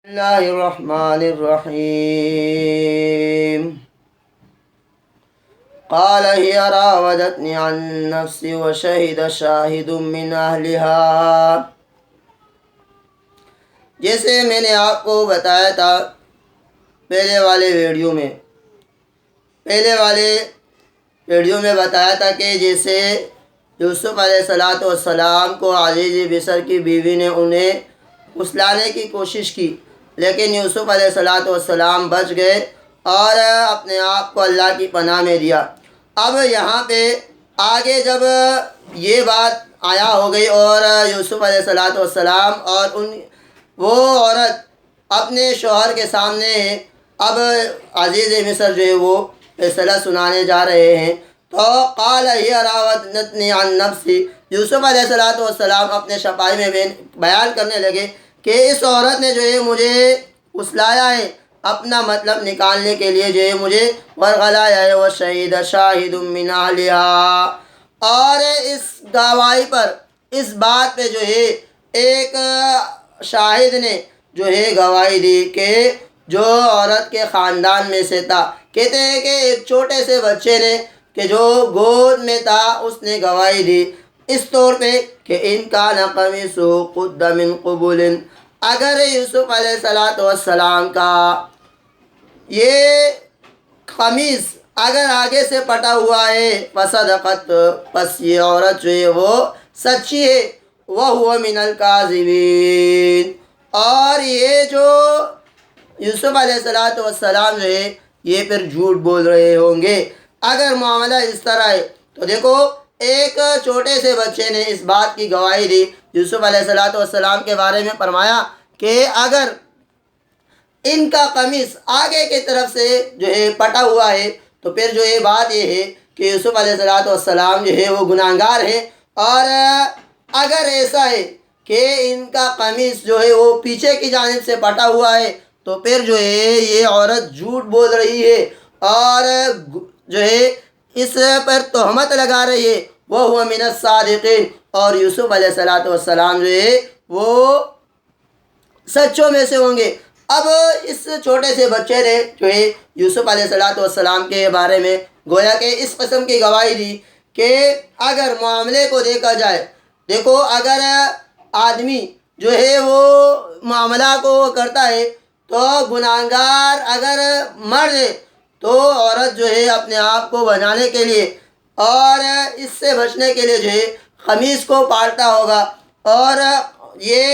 اللہ الرحمن الرحیم قال هي راودتني عن نفسي وشهد شاهد من أهلها۔ جیسے میں نے آپ کو بتایا تھا پہلے والے ویڈیو میں بتایا تھا کہ جیسے یوسف علیہ السلام کو عزیز مصر کی بیوی نے انہیں پھسلانے کی کوشش کی، لیکن یوسف علیہ السلام بچ گئے اور اپنے آپ کو اللہ کی پناہ میں دیا۔ اب یہاں پہ آگے جب یہ بات آیا ہو گئی اور یوسف علیہ السلام اور وہ عورت اپنے شوہر کے سامنے اب عزیز مصر جو ہے وہ فیصلہ سنانے جا رہے ہیں، تو قال ہی راودتنی عن نفسی، یوسف علیہ السلام اپنے شفائی میں بیان کرنے لگے کہ اس عورت نے جو ہے مجھے پھسلایا ہے، اپنا مطلب نکالنے کے لیے جو ہے مجھے ورغلایا ہے، وشہد شاہد من اہلہا، اور اس گواہی پر، اس بات پہ جو ہے ایک شاہد نے جو ہے گواہی دی کہ جو عورت کے خاندان میں سے تھا۔ کہتے ہیں کہ ایک چھوٹے سے بچے نے کہ جو گود میں تھا اس نے گواہی دی اس طور پہ کہ ان کان قمیصہ قد من قبل، اگر یوسف علیہ السلام کا یہ قمیص اگر آگے سے پٹا ہوا ہے، فصدقت، پس یہ عورت جو ہے وہ سچی ہے، وہو من الکاذبین، اور یہ جو یوسف علیہ السلام جو ہے یہ پھر جھوٹ بول رہے ہوں گے۔ اگر معاملہ اس طرح ہے تو دیکھو ایک چھوٹے سے بچے نے اس بات کی گواہی دی یوسف علیہ السلام کے بارے میں، فرمایا کہ اگر ان کا قمیص آگے کی طرف سے جو ہے پٹا ہوا ہے تو پھر جو یہ بات یہ ہے کہ یوسف علیہ السلام جو ہے وہ گناہگار ہیں، اور اگر ایسا ہے کہ ان کا قمیص جو ہے وہ پیچھے کی جانب سے پٹا ہوا ہے تو پھر جو ہے یہ عورت جھوٹ بول رہی ہے اور جو ہے اس پر تہمت لگا رہی ہے، وَهُوَ مِنَ الصَّادِقِينَ، اور یوسف علیہ السلام جو ہے وہ سچوں میں سے ہوں گے۔ اب اس چھوٹے سے بچے نے جو ہے یوسف علیہ السلام کے بارے میں گویا کہ اس قسم کی گواہی دی کہ اگر معاملے کو دیکھا جائے، دیکھو اگر آدمی جو ہے وہ معاملہ کو کرتا ہے تو گناہگار اگر مرد ہے تو عورت جو ہے اپنے آپ کو بچانے کے لیے اور اس سے بچنے کے لیے جو ہے قمیص کو پالتا ہوگا، اور یہ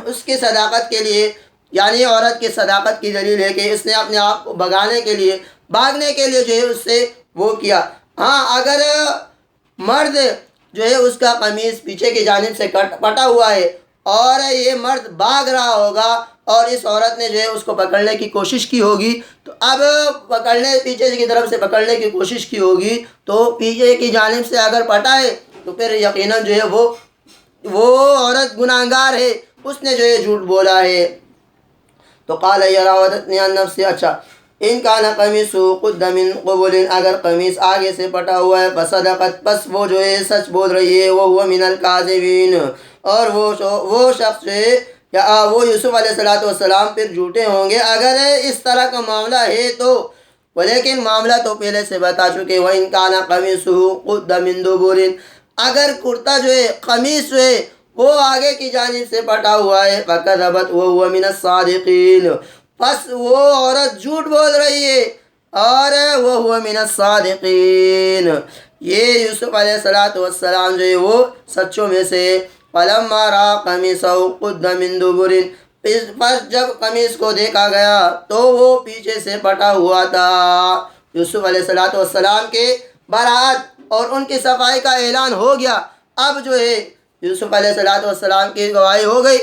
اس کی صداقت کے لیے، یعنی عورت کی صداقت کی دلیل ہے کہ اس نے اپنے آپ کو بھاگنے کے لیے جو ہے اس سے وہ کیا۔ ہاں اگر مرد جو ہے اس کا قمیص پیچھے کی جانب سے پٹا ہوا ہے اور یہ مرد بھاگ رہا ہوگا اور اس عورت نے جو ہے اس کو پکڑنے کی کوشش کی ہوگی، تو اب پیچھے کی طرف سے پکڑنے کی کوشش کی ہوگی تو پیچھے کی جانب سے اگر پٹا ہے تو پھر یقیناً جو ہے وہ عورت گناہگار ہے، اس نے جو ہے جھوٹ بولا ہے۔ تو قال ہی راودتنی عن نفسی، اچھا ان کان قمیصہ قد من قبل، اگر قمیص آگے سے پٹا ہوا ہے، فصدقت، پس وہ جو ہے سچ بول رہی ہے، وہو من الکاذبین، اور وہ شخص جو ہے یا وہ یوسف علیہ السلام پھر جھوٹے ہوں گے اگر اس طرح کا معاملہ ہے تو، لیکن معاملہ تو پہلے سے بتا چکے، وَإِن كَانَ قَمِيصُهُ قُدَّ مِن دُبُرٍ، اگر کرتا جو ہے قمیص جو ہے وہ آگے کی جانب سے پٹا ہوا ہے، فَكَذَبَتْ وَهُوَ مِنَ الصَّادِقِينَ، پس وہ عورت جھوٹ بول رہی ہے اور وَهُوَ مِنَ الصَّادِقِينَ، یہ یوسف علیہ السلام جو ہے وہ سچوں میں سے۔ فَلَمَّا رَأَىٰ قَمِيصَهُ قُدَّ مِن دُبُرٍ، پس جب قمیص کو دیکھا گیا تو وہ پیچھے سے پٹا ہوا تھا۔ یوسف علیہ السلام کے برات اور ان کی صفائی کا اعلان ہو گیا، اب جو ہے یوسف علیہ السلام کی گواہی ہو گئی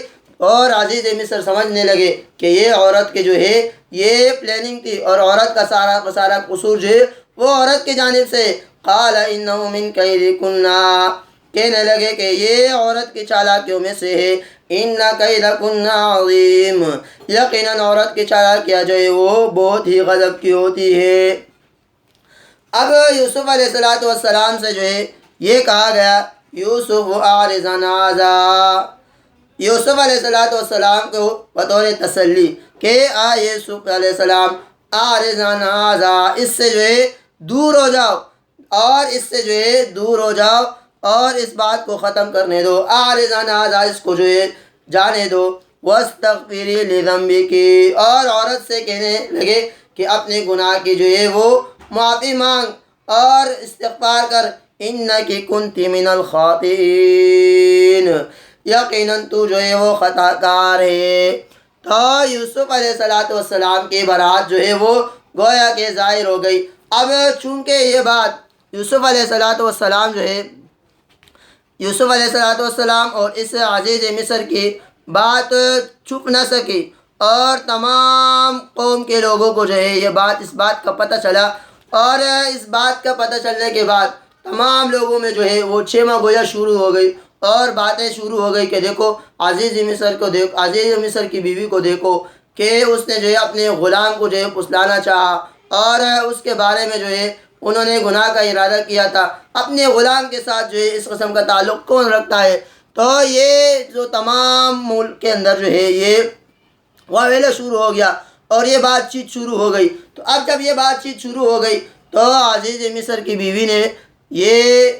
اور عزیز مصر سمجھنے لگے کہ یہ عورت کے جو ہے یہ پلاننگ تھی اور عورت کا سارا قصور جو ہے وہ عورت کی جانب سے۔ قال انہ من کیدکن، کہنے لگے کہ یہ عورت کی چالاکیوں میں سے ہے، ان کیدکن عظیم، یقیناً عورت کی چالاکیاں جو ہے وہ بہت ہی غضب کی ہوتی ہے۔ اب یوسف علیہ السلام سے جو ہے یہ کہا گیا، یوسف اعرض عن ھذا، یوسف علیہ السلام کو بطور تسلی کہ یوسف علیہ السلام اعرض عن ھذا، اس سے جو ہے دور ہو جاؤ، اور اس سے جو ہے دور ہو جاؤ اور اس بات کو ختم کرنے دو، اعرض عن ھذا، اس کو جو ہے جانے دو، واستغفری لذنبک، اور عورت سے کہنے لگے کہ اپنے گناہ کی جو ہے وہ معافی مانگ اور استغفار کر، انک کنت من الخاطئین، یقیناً تو جو ہے وہ خطا کار ہے۔ تو یوسف علیہ السلام کی برات جو ہے وہ گویا کہ ظاہر ہو گئی۔ اب چونکہ یہ بات یوسف علیہ السلام جو ہے یوسف علیہ السلام اور اس عزیز مصر کی بات چھپ نہ سکی، اور تمام قوم کے لوگوں کو جو ہے یہ بات، اس بات کا پتہ چلا، اور اس بات کا پتہ چلنے کے بعد تمام لوگوں میں جو ہے وہ چیمہ گویا شروع ہو گئی، اور باتیں شروع ہو گئی کہ دیکھو عزیز مصر کو دیکھو، عزیز مصر کی بیوی کو دیکھو کہ اس نے جو ہے اپنے غلام کو جو ہے پھسلانا چاہا، اور اس کے بارے میں جو ہے انہوں نے گناہ کا ارادہ کیا تھا۔ اپنے غلام کے ساتھ جو ہے اس قسم کا تعلق کون رکھتا ہے؟ تو یہ جو تمام ملک کے اندر جو ہے یہ واویلا شروع ہو گیا، اور یہ بات چیت شروع ہو گئی۔ تو اب جب یہ بات چیت شروع ہو گئی تو عزیز مصر کی بیوی نے یہ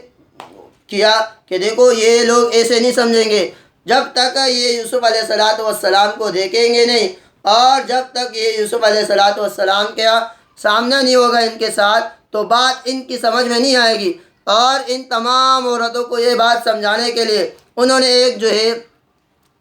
کیا کہ دیکھو یہ لوگ ایسے نہیں سمجھیں گے، جب تک یہ یوسف علیہ السلام کو دیکھیں گے نہیں، اور جب تک یہ یوسف علیہ السلام کا سامنا نہیں ہوگا ان کے ساتھ، تو بات ان کی سمجھ میں نہیں آئے گی۔ اور ان تمام عورتوں کو یہ بات سمجھانے کے لیے انہوں نے ایک جو ہے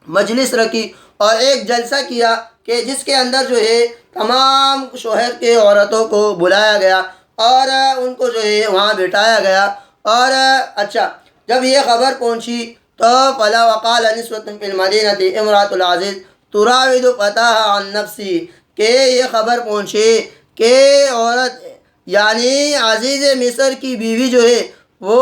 مجلس رکھی اور ایک جلسہ کیا کہ جس کے اندر جو ہے تمام شوہر کے عورتوں کو بلایا گیا اور ان کو جو ہے وہاں بٹھایا گیا۔ اور اچھا، جب یہ خبر پہنچی تو فلا وقال نسوۃ فی المدینۃ امرأۃ العزیز تراود فتاها عن نفسی، کہ یہ خبر پہنچی کہ عورت یعنی عزیز مصر کی بیوی جو ہے وہ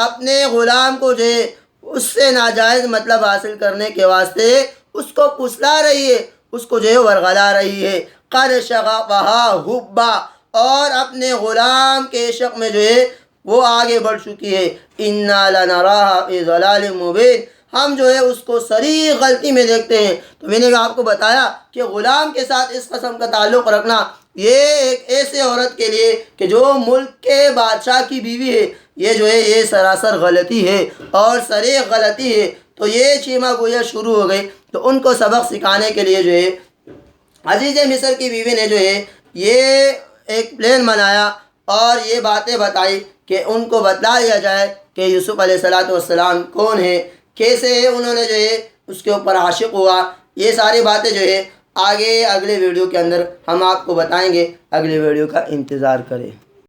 اپنے غلام کو جو ہے اس سے ناجائز مطلب حاصل کرنے کے واسطے اس کو پھسلا رہی ہے، اس کو جو ہے ورغلا رہی ہے۔ قد شغفها حبا، اور اپنے غلام کے عشق میں جو ہے وہ آگے بڑھ چکی ہے۔ انا لنراها فی ضلال مبین، ہم جو ہے اس کو صریح غلطی میں دیکھتے ہیں۔ تو میں نے آپ کو بتایا کہ غلام کے ساتھ اس قسم کا تعلق رکھنا یہ ایک ایسے عورت کے لیے کہ جو ملک کے بادشاہ کی بیوی ہے، یہ جو ہے یہ سراسر غلطی ہے اور صریح غلطی ہے۔ تو یہ چیمہ گویا شروع ہو گئی۔ تو ان کو سبق سکھانے کے لیے جو ہے عزیز مصر کی بیوی نے جو ہے یہ ایک پلان بنایا اور یہ باتیں بتائی کہ ان کو بتلا دیا جائے کہ یوسف علیہ السلام کون ہے، کیسے انہوں نے جو ہے اس کے اوپر عاشق ہوا۔ یہ ساری باتیں جو ہے آگے اگلے ویڈیو کے اندر ہم آپ کو بتائیں گے، اگلے ویڈیو کا انتظار کریں۔